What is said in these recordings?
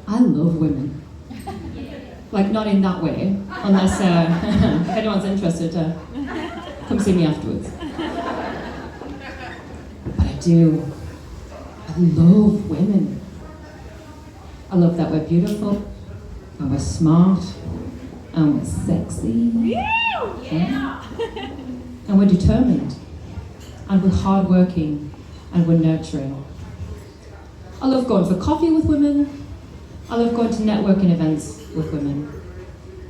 I love women. Like, not in that way, unless if anyone's interested, come see me afterwards. But I do. I love women. I love that we're beautiful, and we're smart, and we're sexy. Yeah. And we're determined, and we're hardworking, and we're nurturing. I love going for coffee with women. I love going to networking events with women.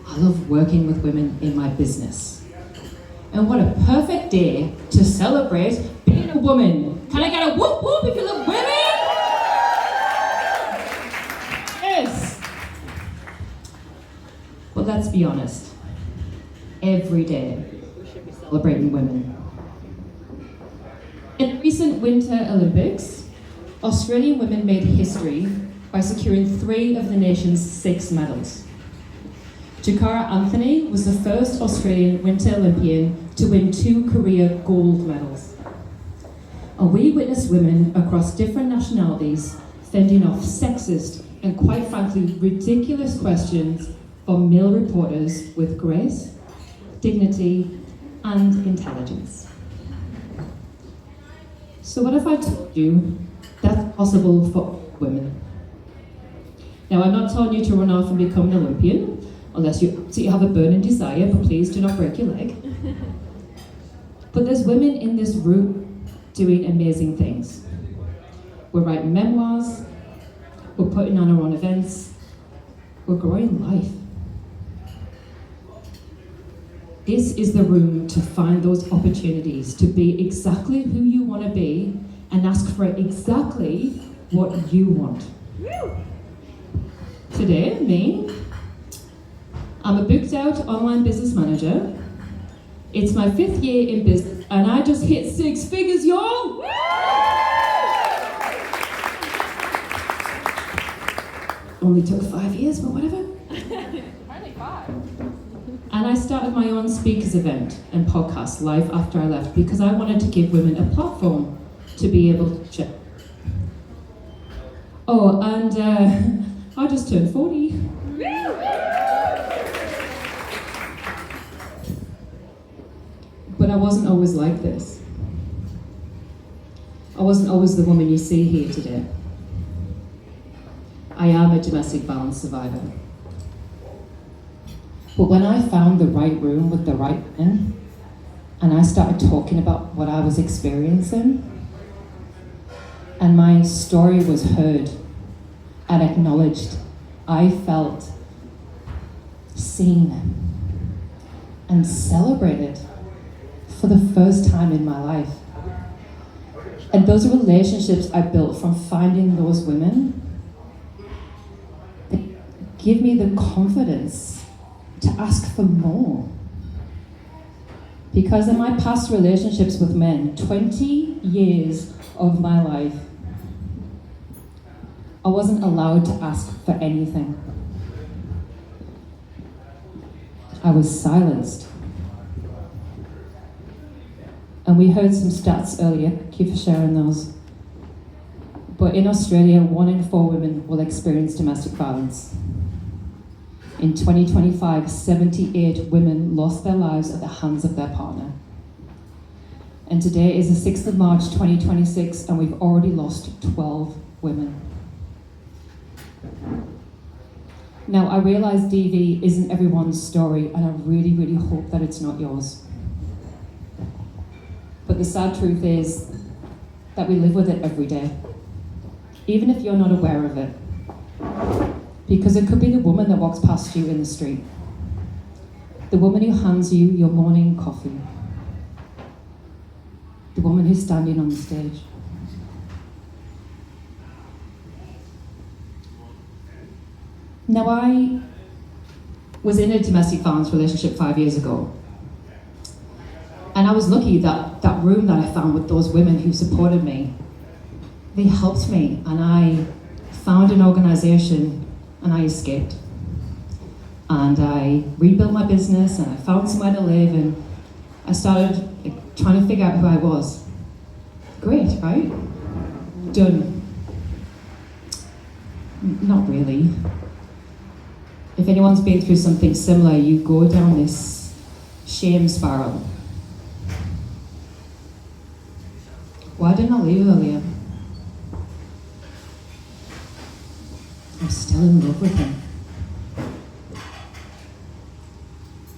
I love working with women in my business. And what a perfect day to celebrate being a woman. Can I get a whoop whoop if you love women? Yes. But let's be honest. Every day we should be celebrating women. In the recent Winter Olympics, Australian women made history by securing 3 of the nation's 6 medals. Jakara Anthony was the first Australian Winter Olympian to win 2 career gold medals. And we witnessed women across different nationalities fending off sexist and, quite frankly, ridiculous questions from male reporters with grace, dignity, and intelligence. So what if I told you that's possible for women? Now, I'm not telling you to run off and become an Olympian, unless you absolutely have a burning desire, but please do not break your leg. But there's women in this room doing amazing things. We're writing memoirs, we're putting on our own events, we're growing life. This is the room to find those opportunities to be exactly who you want to be and ask for exactly what you want. Today, me, I'm a booked out online business manager. It's my 5th year in business and I just hit 6 figures, y'all! Only took 5 years, but whatever. Only 5. And I started my own speakers event and podcast live after I left because I wanted to give women a platform to be able to share. Oh, and I just turned 40. But I wasn't always like this. I wasn't always the woman you see here today. I am a domestic violence survivor. But when I found the right room with the right men, and I started talking about what I was experiencing, and my story was heard and acknowledged, I felt seen and celebrated for the first time in my life. And those relationships I built from finding those women, they give me the confidence to ask for more. Because in my past relationships with men, 20 years of my life, I wasn't allowed to ask for anything. I was silenced. And we heard some stats earlier, thank you for sharing those. But in Australia, 1 in 4 women will experience domestic violence. In 2025, 78 women lost their lives at the hands of their partner. And today is the 6th of March, 2026, and we've already lost 12 women. Now, I realize DV isn't everyone's story, and I really, really hope that it's not yours. But the sad truth is that we live with it every day, even if you're not aware of it. Because it could be the woman that walks past you in the street, the woman who hands you your morning coffee, the woman who's standing on the stage. Now, I was in a domestic violence relationship 5 years ago. And I was lucky that that room that I found with those women who supported me, they helped me. And I found an organization and I escaped. And I rebuilt my business and I found somewhere to live and I started trying to figure out who I was. Great, right? Dunn. Not really. If anyone's been through something similar, you go down this shame spiral. Why didn't I leave earlier? I'm still in love with him.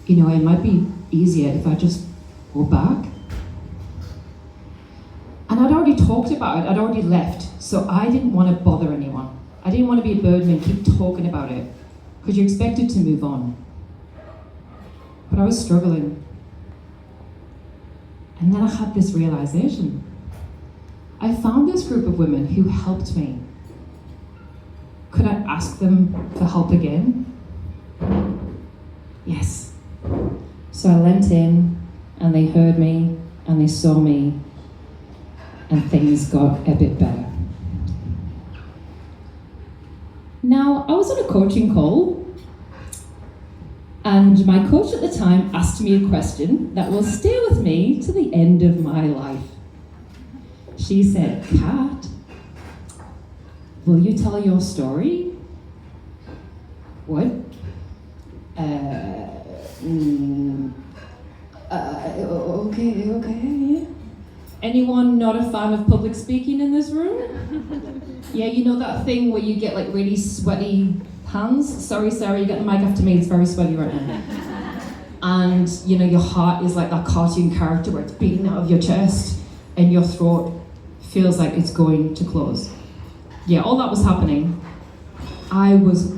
You know, it might be easier if I just go back. And I'd already talked about it, I'd already left, so I didn't want to bother anyone. I didn't want to be a burden and keep talking about it, because you're expected to move on. But I was struggling. And then I had this realization. I found this group of women who helped me. Could I ask them for help again? Yes. So I leant in, and they heard me, and they saw me, and things got a bit better. Now, I was on a coaching call, and my coach at the time asked me a question that will stay with me to the end of my life. She said, "Kat, will you tell your story?" What? Okay. Anyone not a fan of public speaking in this room? Yeah, you know that thing where you get like really sweaty hands? Sorry, Sarah, you get the mic after me, it's very sweaty right now. And you know, your heart is like that cartoon character where it's beating out of your chest and your throat feels like it's going to close. Yeah, all that was happening. I was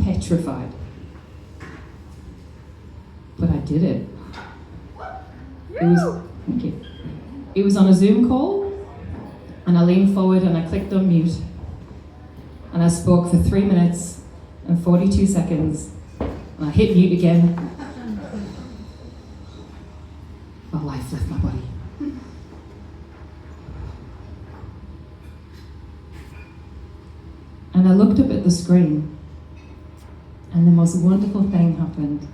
petrified. But I did it. Thank you. It was on a Zoom call, and I leaned forward and I clicked on mute. And I spoke for 3 minutes and 42 seconds, and I hit mute again. My life left my body. And I looked up at the screen, and the most wonderful thing happened.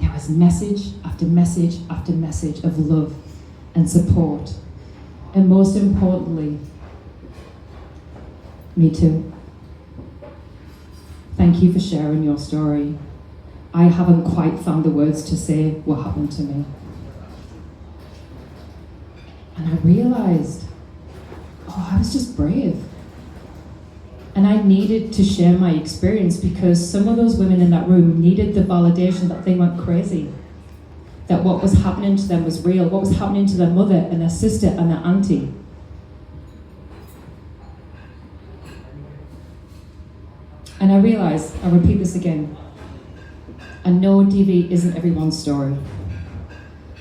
There was message after message after message of love and support. And most importantly, me too. Thank you for sharing your story. I haven't quite found the words to say what happened to me. And I realized, I was just brave. And I needed to share my experience because some of those women in that room needed the validation that they weren't crazy. That what was happening to them was real, what was happening to their mother and their sister and their auntie. And I realized, I'll repeat this again, I know DV isn't everyone's story,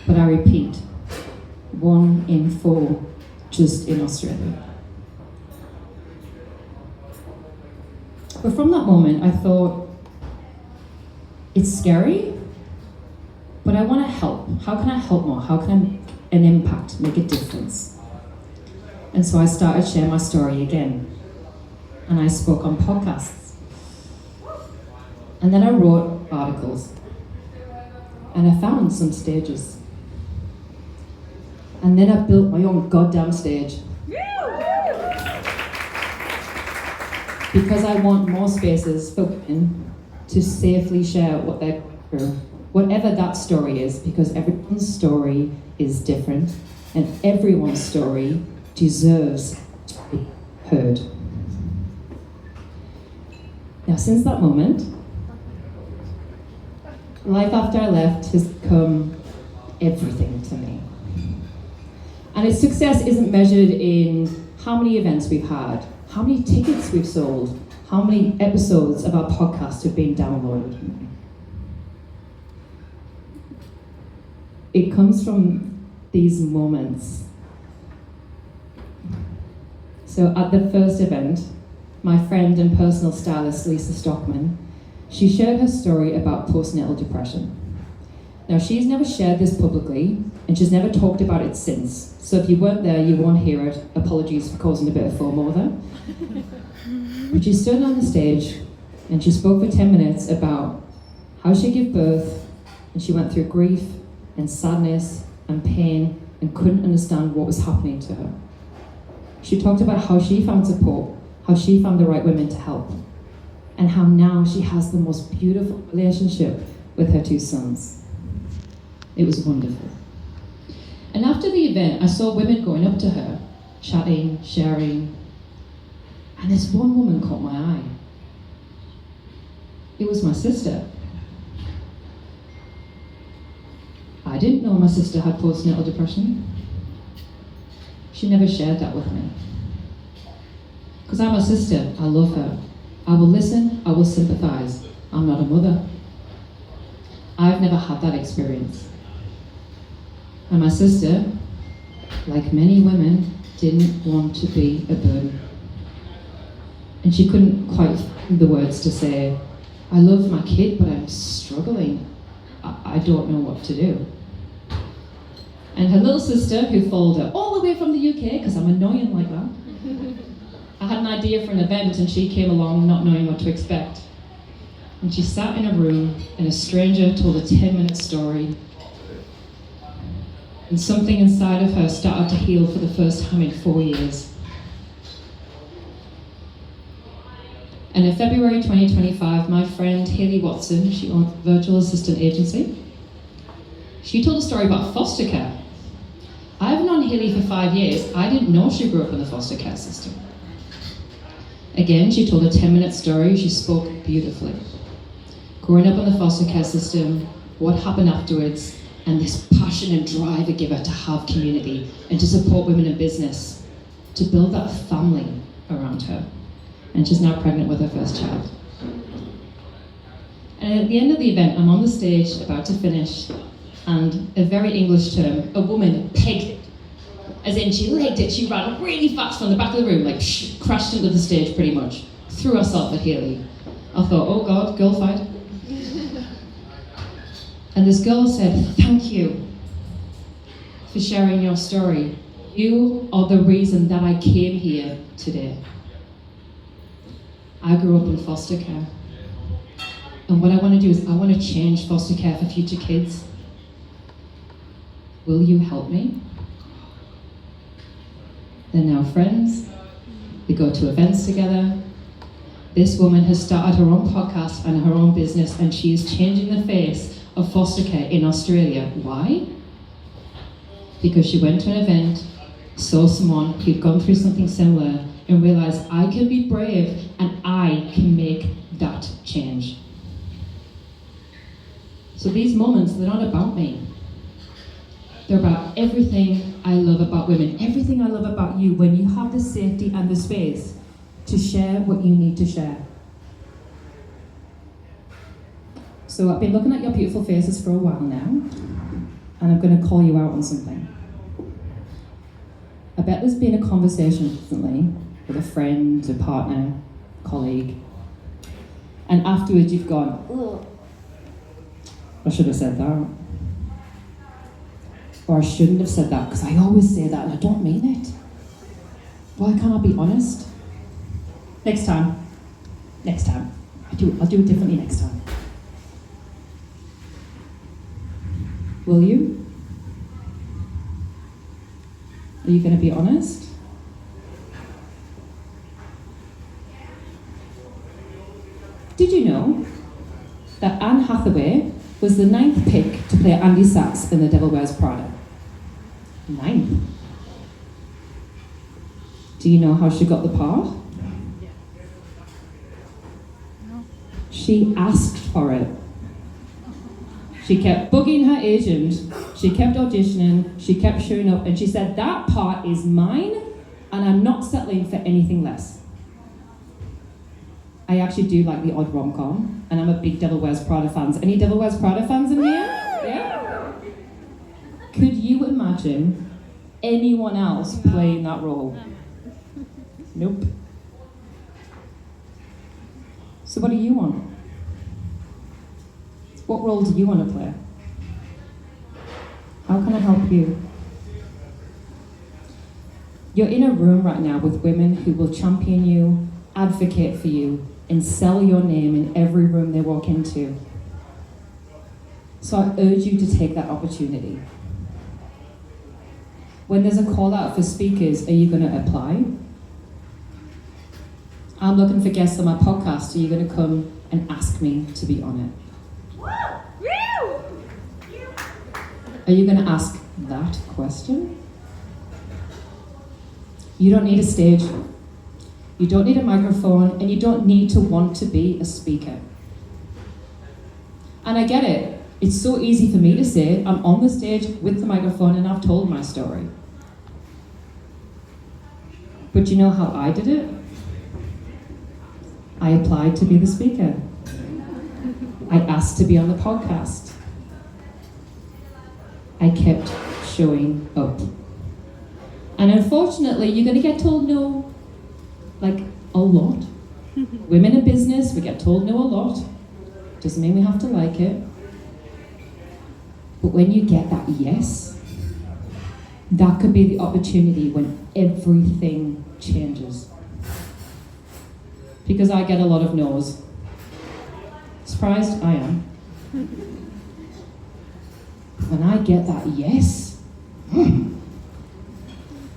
but I repeat, 1 in 4 just in Australia. But from that moment, I thought, it's scary, but I want to help. How can I help more? How can I make an impact, make a difference? And so I started sharing my story again. And I spoke on podcasts. And then I wrote articles. And I found some stages. And then I built my own goddamn stage. Because I want more spaces for women to safely share what they're through, whatever that story is, because everyone's story is different, and everyone's story deserves to be heard. Now, since that moment, life after I left has become everything to me. And its success isn't measured in how many events we've had, how many tickets we've sold, how many episodes of our podcast have been downloaded. It comes from these moments. So at the first event, my friend and personal stylist, Lisa Stockman, she shared her story about postnatal depression. Now, she's never shared this publicly, and she's never talked about it since. So if you weren't there, you won't hear it. Apologies for causing a bit of FOMO there. But she stood on the stage, and she spoke for 10 minutes about how she gave birth, and she went through grief and sadness and pain and couldn't understand what was happening to her. She talked about how she found support, how she found the right women to help, and how now she has the most beautiful relationship with her 2 sons. It was wonderful. And after the event, I saw women going up to her, chatting, sharing, and this one woman caught my eye. It was my sister. I didn't know my sister had postnatal depression. She never shared that with me. Because I'm her sister, I love her. I will listen, I will sympathize. I'm not a mother. I've never had that experience. And my sister, like many women, didn't want to be a burden. And she couldn't quite find the words to say, I love my kid, but I'm struggling. I don't know what to do. And her little sister, who followed her all the way from the UK, because I'm annoying like that, I had an idea for an event and she came along not knowing what to expect. And she sat in a room and a stranger told a 10-minute story. And something inside of her started to heal for the first time in 4 years. And in February 2025, my friend Hayley Watson, she owns a virtual assistant agency, she told a story about foster care. I've known Hayley for 5 years. I didn't know she grew up in the foster care system. Again, she told a 10-minute story. She spoke beautifully. Growing up in the foster care system, what happened afterwards, and this passion and drive it gave her to have community and to support women in business, to build that family around her. And she's now pregnant with her first child. And at the end of the event, I'm on the stage, about to finish, and a very English term, a woman pegged it. As in, she legged it, she ran really fast from the back of the room, like crashed into the stage pretty much, threw herself at Hayley. I thought, oh God, girl fight. And this girl said, thank you for sharing your story. You are the reason that I came here today. I grew up in foster care. And what I want to do is I want to change foster care for future kids. Will you help me? They're now friends. They go to events together. This woman has started her own podcast and her own business, and she is changing the face of foster care in Australia. Why? Because she went to an event, saw someone who'd gone through something similar, and realized I can be brave and I can make that change. So these moments, they're not about me. They're about everything I love about women, everything I love about you, when you have the safety and the space to share what you need to share. So I've been looking at your beautiful faces for a while now, and I'm going to call you out on something. I bet there's been a conversation recently with a friend, a partner, colleague, and afterwards you've gone, ugh, I should have said that. Or I shouldn't have said that, because I always say that and I don't mean it. Why can't I be honest? Next time. I'll do it differently next time. Will you? Are you going to be honest? Did you know that Anne Hathaway was the 9th pick to play Andy Sachs in The Devil Wears Prada? 9th. Do you know how she got the part? She asked for it. She kept bugging her agent, she kept auditioning, she kept showing up, and she said, that part is mine, and I'm not settling for anything less. I actually do like the odd rom-com, and I'm a big Devil Wears Prada fans. Any Devil Wears Prada fans in here? Yeah? Could you imagine anyone else playing that role? Nope. So what do you want? What role do you want to play? How can I help you? You're in a room right now with women who will champion you, advocate for you, and sell your name in every room they walk into. So I urge you to take that opportunity. When there's a call out for speakers, are you going to apply? I'm looking for guests on my podcast. Are you going to come and ask me to be on it? Are you going to ask that question? You don't need a stage. You don't need a microphone, and you don't need to want to be a speaker. And I get it. It's so easy for me to say, I'm on the stage with the microphone and I've told my story. But you know how I did it? I applied to be the speaker. I asked to be on the podcast. I kept showing up. And unfortunately, you're going to get told no, like a lot. Women in business, we get told no a lot. Doesn't mean we have to like it. But when you get that yes, that could be the opportunity when everything changes. Because I get a lot of no's. Surprised? I am. When I get that yes,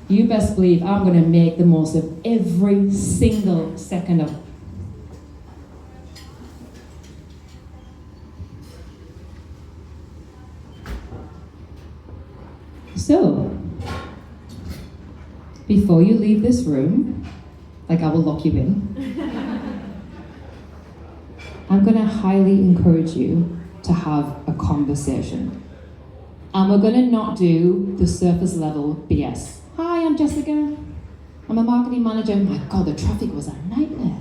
you best believe I'm going to make the most of every single second of it. So, before you leave this room, like I will lock you in, I'm going to highly encourage you to have a conversation. And we're going to not do the surface level BS. Hi, I'm Jessica. I'm a marketing manager. My God, the traffic was a nightmare.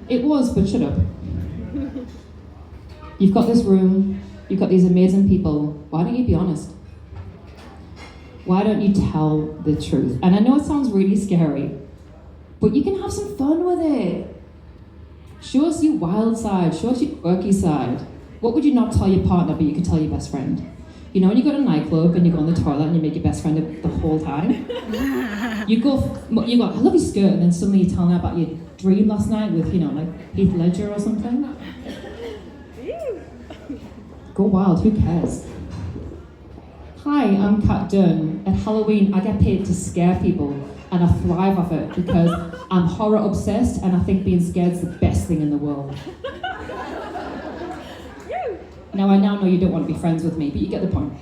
It was, but shut up. You've got this room. You've got these amazing people. Why don't you be honest? Why don't you tell the truth? And I know it sounds really scary, but you can have some fun with it. Show us your wild side. Show us your quirky side. What would you not tell your partner, but you could tell your best friend? You know when you go to a nightclub and you go on the toilet and you make your best friend the whole time? You go, I love your skirt, and then suddenly you're telling her about your dream last night with, like Heath Ledger or something. Go wild, who cares? Hi, I'm Dunn. At Halloween, I get paid to scare people, and I thrive off it because I'm horror obsessed and I think being scared is the best thing in the world. Now, I now know you don't want to be friends with me, but you get the point.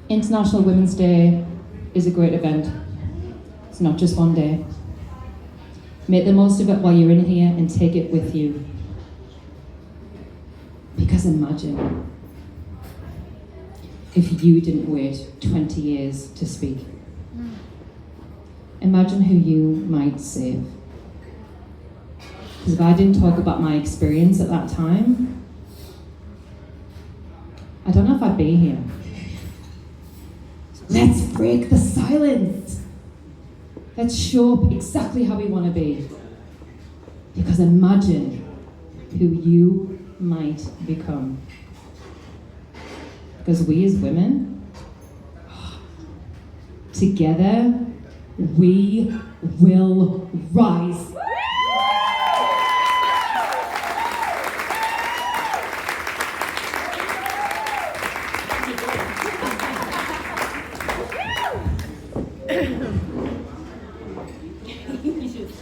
International Women's Day is a great event. It's not just one day. Make the most of it while you're in here and take it with you. Because imagine if you didn't wait 20 years to speak. Imagine who you might save. Because if I didn't talk about my experience at that time, I don't know if I'd be here. Let's break the silence. Let's show up exactly how we want to be. Because imagine who you might become. Because we as women, together, we will rise.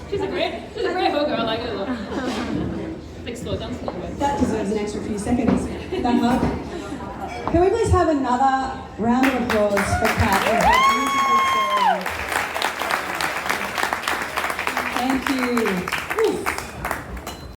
She's a great hugger. I like it a lot. Like slow down. That deserves an extra few seconds. That hug. Can we please have another round of applause for Kat?